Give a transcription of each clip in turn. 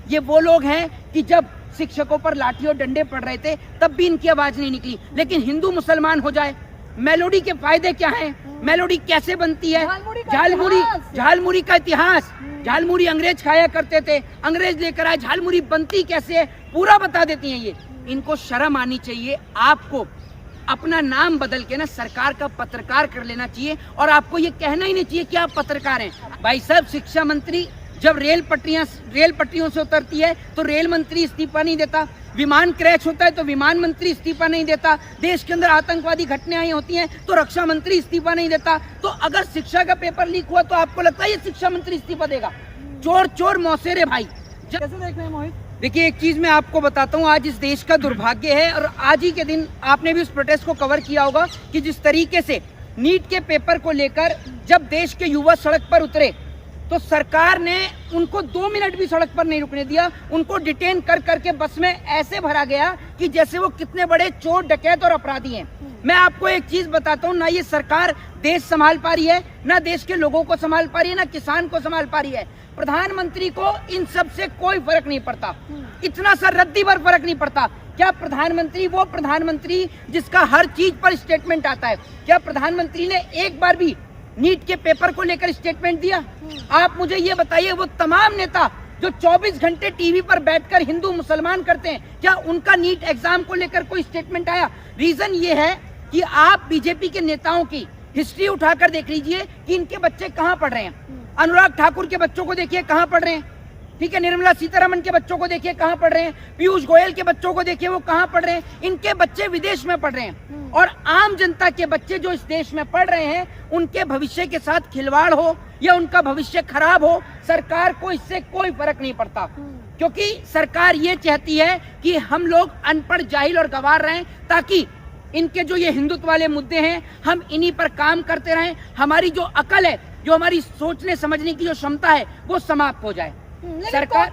ये वो लोग हैं कि जब शिक्षकों पर लाठी और डंडे पड़ रहे थे तब भी इनकी आवाज नहीं निकली, लेकिन हिंदू मुसलमान हो जाए, मेलोडी के फायदे क्या हैं, मेलोडी कैसे बनती है, झालमुड़ी का इतिहास, झालमुड़ी अंग्रेज खाया करते थे, अंग्रेज लेकर आए, झालमुड़ी बनती कैसे है पूरा बता देती हैं ये। इनको शर्म आनी चाहिए, आपको अपना नाम बदल के ना सरकार का पत्रकार कर लेना चाहिए और आपको ये कहना ही नहीं चाहिए कि आप पत्रकार हैं। भाई साहब, शिक्षा मंत्री जब रेल पटरियों से उतरती है तो रेल मंत्री इस्तीफा नहीं देता, विमान क्रैश होता है तो विमान मंत्री इस्तीफा नहीं देता, देश के अंदर आतंकवादी घटनाएं होती हैं तो रक्षा मंत्री इस्तीफा नहीं देता। तो अगर शिक्षा का पेपर लीक हुआ तो आपको लगता है ये शिक्षा मंत्री इस्तीफा देगा? चोर चोर मौसेरे भाई। कैसे देख रहे हैं मोहित? देखिए, एक चीज मैं आपको बताता हूँ, आज इस देश का दुर्भाग्य है और आज ही के दिन आपने भी उस प्रोटेस्ट को कवर किया होगा कि जिस तरीके से नीट के पेपर को लेकर जब देश के युवा सड़क पर उतरे तो सरकार ने उनको 2 मिनट भी सड़क पर नहीं रुकने दिया, उनको डिटेन कर करके बस में ऐसे भरा गया कि जैसे वो कितने बड़े चोर डकैत और अपराधी हैं। मैं आपको एक चीज बताता हूँ, ना ये सरकार देश संभाल पा रही है, ना देश के लोगों को संभाल पा रही है, ना किसान को संभाल पा रही है। प्रधानमंत्री को इन सब से कोई फर्क नहीं पड़ता, इतना सा रद्दी भर फर्क नहीं पड़ता। क्या प्रधानमंत्री वो प्रधानमंत्री जिसका हर चीज पर स्टेटमेंट आता है, क्या प्रधानमंत्री ने एक बार भी नीट के पेपर को लेकर स्टेटमेंट दिया? आप मुझे ये बताइए, वो तमाम नेता जो 24 घंटे टीवी पर बैठकर हिंदू मुसलमान करते हैं, क्या उनका नीट एग्जाम को लेकर कोई स्टेटमेंट आया? रीजन ये है कि आप बीजेपी के नेताओं की हिस्ट्री उठाकर देख लीजिए कि इनके बच्चे कहाँ पढ़ रहे हैं। अनुराग ठाकुर के बच्चों को देखिए कहाँ पढ़ रहे हैं, ठीक है, निर्मला सीतारमण के बच्चों को देखिए कहाँ पढ़ रहे हैं, पीयूष गोयल के बच्चों को देखिए वो कहाँ पढ़ रहे हैं, इनके बच्चे विदेश में पढ़ रहे हैं। और आम जनता के बच्चे जो इस देश में पढ़ रहे हैं, उनके भविष्य के साथ खिलवाड़ हो या उनका भविष्य खराब हो, सरकार को इससे कोई फर्क नहीं पड़ता, क्योंकि सरकार ये चाहती है कि हम लोग अनपढ़, जाहिल और गंवार रहें, ताकि इनके जो ये हिंदुत्व वाले मुद्दे हैं हम इन्हीं पर काम करते रहें, हमारी जो अकल है, जो हमारी सोचने समझने की जो क्षमता है वो समाप्त हो जाए। सरकार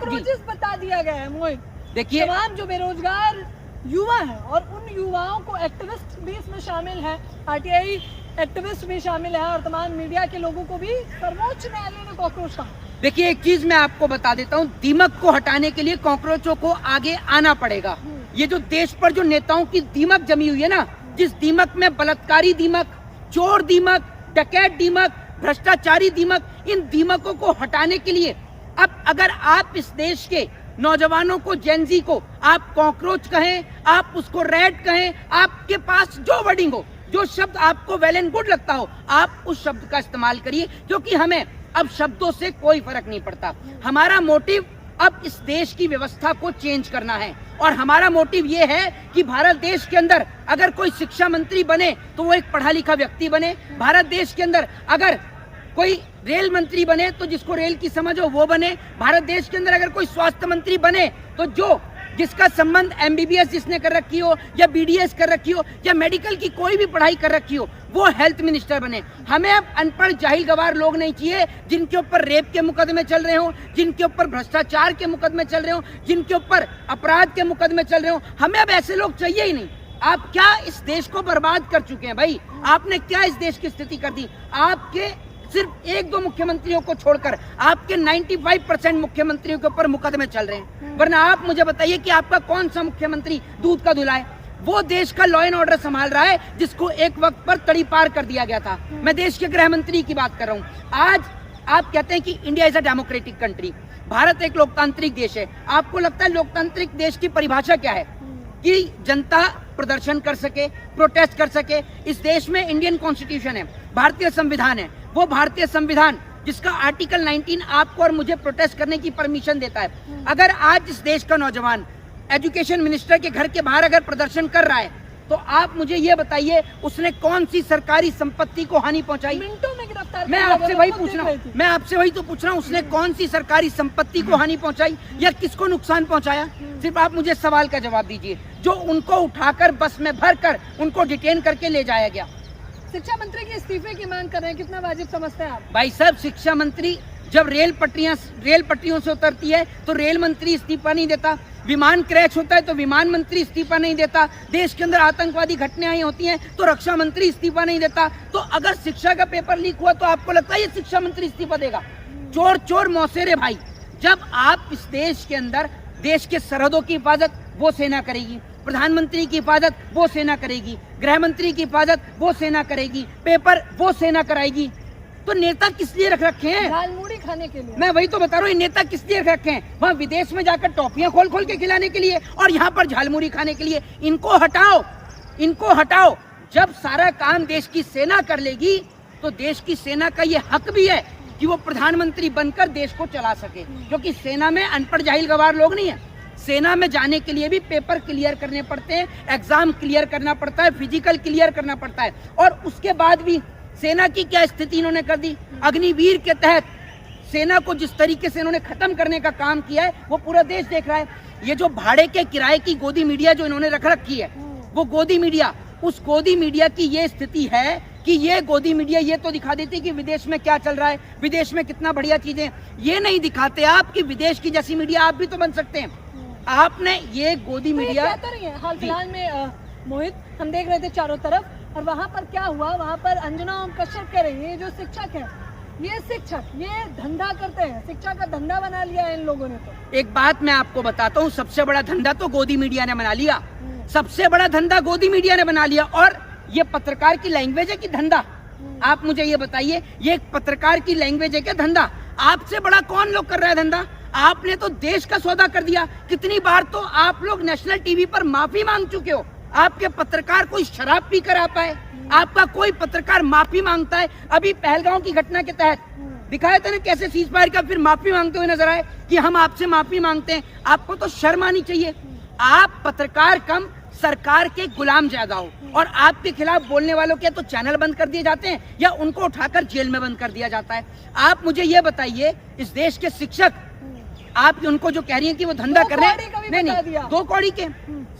बता दिया गया है मोहित, देखिए तमाम जो बेरोजगार युवा हैं और उन युवाओं को एक्टिविस्ट भी इसमें शामिल है, आरटीआई एक्टिविस्ट भी शामिल है और तमाम मीडिया के लोगों को भी सर्वोच्च न्यायालय ने कॉकरोच कहा। देखिए, एक चीज मैं आपको बता देता हूँ, दीमक को हटाने के लिए कॉकरोचों को आगे आना पड़ेगा। ये जो देश पर जो नेताओं की दीमक जमी हुई है ना, जिस दीमक में बलात्कारी दीमक, चोर दीमक, डकैत दीमक, भ्रष्टाचारी दीमक, इन दीमकों को हटाने के लिए अब अगर आप इस देश के नौजवानों को, जेनजी को आप कॉकरोच कहें, आप उसको रैट कहें, आपके पास जो वर्डिंग हो, जो शब्द आपको वेल एंड गुड लगता हो, आप उस शब्द का इस्तेमाल करिए, क्योंकि हमें अब शब्दों से कोई फर्क नहीं पड़ता। हमारा मोटिव अब इस देश की व्यवस्था को चेंज करना है और हमारा मोटिव ये है कि भारत देश के अंदर अगर कोई शिक्षा मंत्री बने तो वो एक पढ़ा लिखा व्यक्ति बने, भारत देश के अंदर अगर कोई रेल मंत्री बने तो जिसको रेल की समझ हो वो बने, भारत देश के अंदर अगर कोई स्वास्थ्य मंत्री बने तो जिसका संबंध एमबीबीएस जिसने कर रखी हो या बीडीएस कर रखी हो या मेडिकल की कोई भी पढ़ाई कर रखी हो वो हेल्थ मिनिस्टर बने। हमें अब अनपढ़, जाहिल, गवार लोग नहीं चाहिए जिनके ऊपर रेप के मुकदमे चल रहे हो, जिनके ऊपर भ्रष्टाचार के मुकदमे चल रहे हो, जिनके ऊपर अपराध के मुकदमे चल रहे हो। हमें अब ऐसे लोग चाहिए ही नहीं। आप क्या इस देश को बर्बाद कर चुके हैं भाई, आपने क्या इस देश की स्थिति कर दी। आपके सिर्फ 1-2 मुख्यमंत्रियों को छोड़कर आपके 95% मुख्यमंत्रियों के ऊपर मुकदमे चल रहे हैं, वरना आप मुझे बताइए कि आपका कौन सा मुख्यमंत्री दूध का धुला है? वो देश का लॉ एंड ऑर्डर संभाल रहा है जिसको एक वक्त पर तड़ी पार कर दिया गया था। मैं देश के गृह मंत्री की बात कर रहा हूँ। आज आप कहते हैं कि India is a democratic country, Bharat एक लोकतांत्रिक देश है। आपको लगता है लोकतांत्रिक देश की परिभाषा क्या है? कि जनता प्रदर्शन कर सके, प्रोटेस्ट कर सके। इस देश में इंडियन कॉन्स्टिट्यूशन है, भारतीय संविधान है, वो भारतीय संविधान जिसका आर्टिकल 19 आपको और मुझे प्रोटेस्ट करने की परमिशन देता है। अगर आज इस देश का नौजवान एजुकेशन मिनिस्टर के घर के बाहर अगर प्रदर्शन कर रहा है तो आप मुझे ये बताइए उसने कौन सी सरकारी संपत्ति को हानि पहुंचाई? मिनटों में गिरफ्तार। मैं आपसे वही पूछ रहा हूँ, मैं आपसे वही तो पूछ रहा हूँ, उसने कौन सी सरकारी संपत्ति को हानि पहुंचाई या किसको नुकसान पहुंचाया? सिर्फ आप मुझे सवाल का जवाब दीजिए। जो उनको उठाकर बस में भरकर उनको डिटेन करके ले जाया गया। शिक्षा मंत्री के इस्तीफे की मांग कर रहे हैं, कितना वाजिब समझते हैं आप? भाई साहब, शिक्षा मंत्री जब रेल पटरियों से उतरती है तो रेल मंत्री इस्तीफा नहीं देता, विमान क्रैश होता है तो विमान मंत्री इस्तीफा नहीं देता, देश के अंदर आतंकवादी घटनाएं होती हैं तो रक्षा मंत्री इस्तीफा नहीं देता। तो अगर शिक्षा का पेपर लीक हुआ तो आपको लगता है ये शिक्षा मंत्री इस्तीफा देगा? चोर चोर मौसेरे भाई। जब आप इस देश के अंदर देश के सरहदों की हिफाजत वो सेना करेगी, प्रधानमंत्री की हिफाजत वो सेना करेगी, गृह मंत्री की हिफाजत वो सेना करेगी, पेपर वो सेना कराएगी, तो नेता किस लिए रख रखे हैं? झालमुड़ी खाने के लिए। मैं वही तो बता रहा हूँ, ये नेता किस लिए रख रखे हैं? वहाँ विदेश में जाकर टॉफियां खोल खोल के खिलाने के लिए और यहाँ पर झालमुड़ी खाने के लिए। इनको हटाओ, इनको हटाओ। जब सारा काम देश की सेना कर लेगी तो देश की सेना का ये हक भी है कि वो प्रधानमंत्री बनकर देश को चला सके, क्योंकि सेना में अनपढ़ जाहिल गवार लोग नहीं है। सेना में जाने के लिए भी पेपर क्लियर करने पड़ते हैं, एग्जाम क्लियर करना पड़ता है, फिजिकल क्लियर करना पड़ता है। और उसके बाद भी सेना की क्या स्थिति इन्होंने कर दी। अग्निवीर के तहत सेना को जिस तरीके से इन्होंने खत्म करने का काम किया है वो पूरा देश देख रहा है। ये जो भाड़े के किराए की गोदी मीडिया जो इन्होंने रख रखी है, वो गोदी मीडिया, उस गोदी मीडिया की ये स्थिति है कि ये गोदी मीडिया ये तो दिखा देती कि विदेश में क्या चल रहा है, विदेश में कितना बढ़िया चीजें, ये नहीं दिखाते आप कि विदेश की जैसी मीडिया आप भी तो बन सकते हैं। आपने ये गोदी मीडिया हाल फिलहाल में मोहित हम देख रहे थे चारों तरफ, और वहाँ पर क्या हुआ, वहाँ पर अंजना ओम कश्यप कह रही है, जो शिक्षक है, ये शिक्षक ये धंधा करते हैं, शिक्षा का धंधा बना लिया है इन लोगों ने। तो एक बात मैं आपको बताता हूँ, सबसे बड़ा धंधा तो गोदी मीडिया ने बना लिया, सबसे बड़ा धंधा गोदी मीडिया ने बना लिया। और ये पत्रकार की लैंग्वेज है कि धंधा? आप मुझे ये बताइए, ये एक पत्रकार की लैंग्वेज है क्या धंधा? आपसे बड़ा कौन लोग कर रहा है धंधा? आपने तो देश का सौदा कर दिया। कितनी बार तो आप लोग नेशनल टीवी पर माफी मांग चुके हो। आपके पत्रकार कोई शराब पी कर आ पाए? आपका कोई पत्रकार माफी मांगता है? अभी पहलगांव की घटना के तहत दिखाया था ना कैसे सीज फायर का फिर माफी मांगते हुए नजर आए कि हम आपसे माफी मांगते हैं। आपको तो शर्म आनी चाहिए। आप पत्रकार कम सरकार के गुलाम ज्यादा हो, और आपके खिलाफ बोलने वालों के तो चैनल बंद कर दिए जाते हैं या उनको उठाकर जेल में बंद कर दिया जाता है। आप मुझे ये बताइए, इस देश के शिक्षक, आप उनको जो कह रही हैं कि वो धंधा कर रहे हैं, नहीं, दो कौड़ी के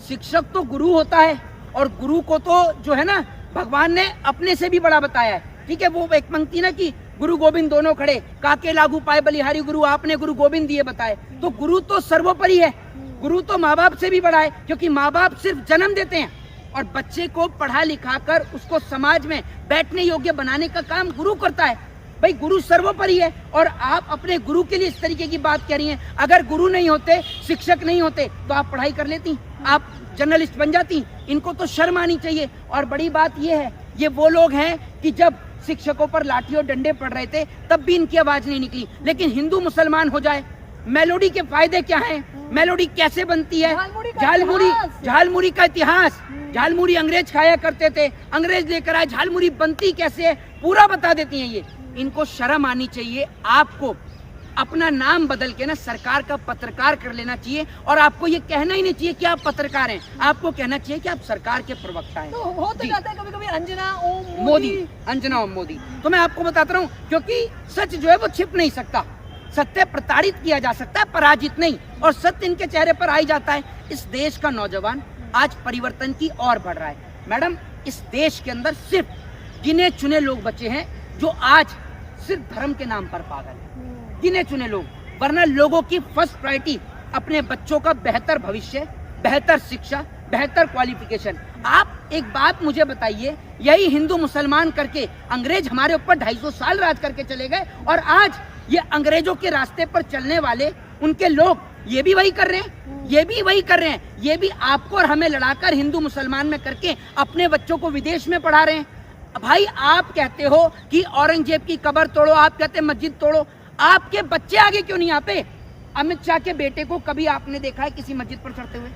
शिक्षक तो गुरु होता है, और गुरु को तो जो है ना भगवान ने अपने से भी बड़ा बताया है। ठीक है, वो एक पंक्ति ना कि गुरु गोविंद दोनों खड़े, काके लागू पाए बलिहारी गुरु, आपने गुरु गोविंद दिए बताए। तो गुरु तो सर्वोपरि है, गुरु तो माँ बाप से भी बड़ा है, क्योंकि माँ बाप सिर्फ जन्म देते हैं और बच्चे को पढ़ा लिखा कर उसको समाज में बैठने योग्य बनाने का काम गुरु करता है। भाई गुरु सर्वोपरि है, और आप अपने गुरु के लिए इस तरीके की बात कह रही हैं। अगर गुरु नहीं होते, शिक्षक नहीं होते, तो आप पढ़ाई कर लेती, आप जर्नलिस्ट बन जाती। इनको तो शर्म आनी चाहिए। और बड़ी बात यह है, ये वो लोग हैं कि जब शिक्षकों पर लाठी और डंडे पड़ रहे थे तब भी इनकी आवाज नहीं निकली, लेकिन हिंदू मुसलमान हो जाए, मेलोडी के फायदे क्या हैं, मेलोडी कैसे बनती है, झालमुड़ी का इतिहास, झालमुड़ी अंग्रेज खाया करते थे, अंग्रेज लेकर आए, झालमुड़ी बनती कैसे है, पूरा बता देती हैं ये। इनको शर्म आनी चाहिए। आपको अपना नाम बदल के ना सरकार का पत्रकार कर लेना चाहिए, और आपको ये कहना ही नहीं चाहिए कि आप पत्रकार हैं, आपको कहना चाहिए कि आप सरकार के प्रवक्ता हैं। तो हो तो जाता है कभी-कभी अंजना ओम मोदी, अंजना ओम मोदी। तो मैं आपको बताता हूँ, क्योंकि सच जो है वो छिप नहीं सकता, सत्य प्रताड़ित किया जा सकता है, पराजित नहीं, और सत्य इनके चेहरे पर आ ही जाता है। इस देश का नौजवान आज परिवर्तन की ओर बढ़ रहा है। मैडम, इस देश के अंदर सिर्फ गिने चुने लोग बचे हैं जो आज सिर्फ धर्म के नाम पर पागल हैं, गिने चुने लोग। वरना लोगों की फर्स्ट प्रायोरिटी अपने बच्चों का बेहतर भविष्य, बेहतर शिक्षा, बेहतर क्वालिफिकेशन। आप एक बात मुझे बताइए, यही हिंदू मुसलमान करके अंग्रेज हमारे ऊपर 250 साल राज करके चले गए, और आज ये अंग्रेजों के रास्ते पर चलने वाले उनके लोग ये भी वही कर रहे हैं, ये भी वही कर रहे हैं, ये भी आपको और हमें लड़ाकर हिंदू मुसलमान में करके अपने बच्चों को विदेश में पढ़ा रहे हैं। भाई आप कहते हो कि औरंगजेब की कब्र तोड़ो, आप कहते हैं मस्जिद तोड़ो, आपके बच्चे आगे क्यों नहीं आते? अमित शाह के बेटे को कभी आपने देखा है किसी मस्जिद पर चढ़ते हुए?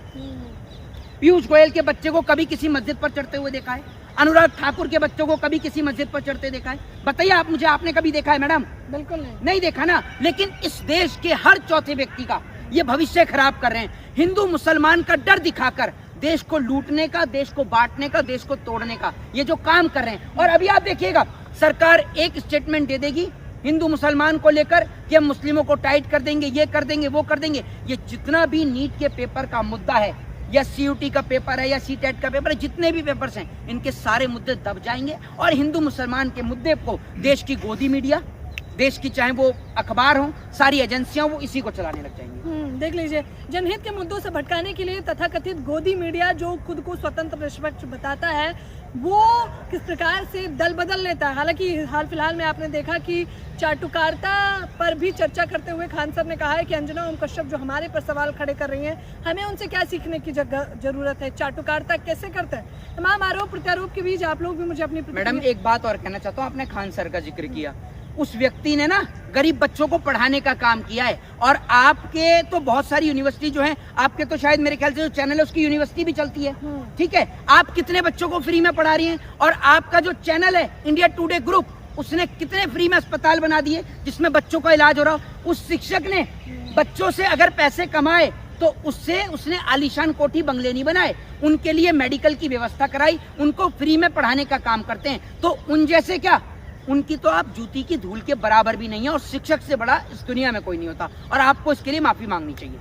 पीयूष गोयल के बच्चे को कभी किसी मस्जिद पर चढ़ते हुए देखा है? अनुराग ठाकुर के बच्चों को कभी किसी मस्जिद पर चढ़ते देखा है? बताइए आप मुझे, आपने कभी देखा है मैडम? बिल्कुल नहीं देखा ना। लेकिन इस देश के हर चौथे व्यक्ति का ये भविष्य खराब कर रहे हैं, हिंदू मुसलमान का डर दिखाकर देश को लूटने का, देश को बांटने का, देश को तोड़ने का ये जो काम कर रहे हैं। और अभी आप देखिएगा, सरकार एक स्टेटमेंट दे देगी हिंदू मुसलमान को लेकर कि हम मुस्लिमों को टाइट कर देंगे, ये कर देंगे, वो कर देंगे। ये जितना भी नीट के पेपर का मुद्दा है, या सीयूटी का पेपर है, या सीटेट का पेपर है, जितने भी पेपर्स हैं, इनके सारे मुद्दे दब जाएंगे, और हिंदू मुसलमान के मुद्दे को देश की गोदी मीडिया, देश की चाहे वो अखबार हो, सारी एजेंसियां, वो इसी को चलाने लग जाएंगी। देख लीजिए, जनहित के मुद्दों से भटकाने के लिए तथाकथित गोदी मीडिया जो खुद को स्वतंत्र निष्पक्ष बताता है, वो किस प्रकार से दल बदल लेता है। हालांकि हाल फिलहाल में आपने देखा कि चाटुकारिता पर भी चर्चा करते हुए खान सर ने कहा है कि अंजना ओम कश्यप जो हमारे पर सवाल खड़े कर रही हैं, हमें उनसे क्या सीखने की जरूरत है, चाटुकारिता कैसे करते हैं। तमाम आरोप प्रत्यारोप के बीच आप लोग भी मुझे अपनी मैडम एक बात और कहना चाहता हूँ, आपने खान सर का जिक्र किया, उस व्यक्ति ने ना गरीब बच्चों को पढ़ाने का काम किया है। और आपके तो बहुत सारी यूनिवर्सिटी जो है, आपके तो शायद मेरे ख्याल से जो चैनल है उसकी यूनिवर्सिटी भी चलती है, ठीक है। आप कितने बच्चों को फ्री में पढ़ा रही हैं, और आपका जो चैनल है इंडिया टुडे ग्रुप, उसने कितने फ्री में अस्पताल बना दिए जिसमें बच्चों का इलाज हो रहा हो। उस शिक्षक ने बच्चों से अगर पैसे कमाए तो उससे उसने आलीशान कोठी बंगले नहीं बनाए, उनके लिए मेडिकल की व्यवस्था कराई, उनको फ्री में पढ़ाने का काम करते हैं। तो उन जैसे क्या, उनकी तो आप जूती की धूल के बराबर भी नहीं है, और शिक्षक से बड़ा इस दुनिया में कोई नहीं होता, और आपको इसके लिए माफी मांगनी चाहिए।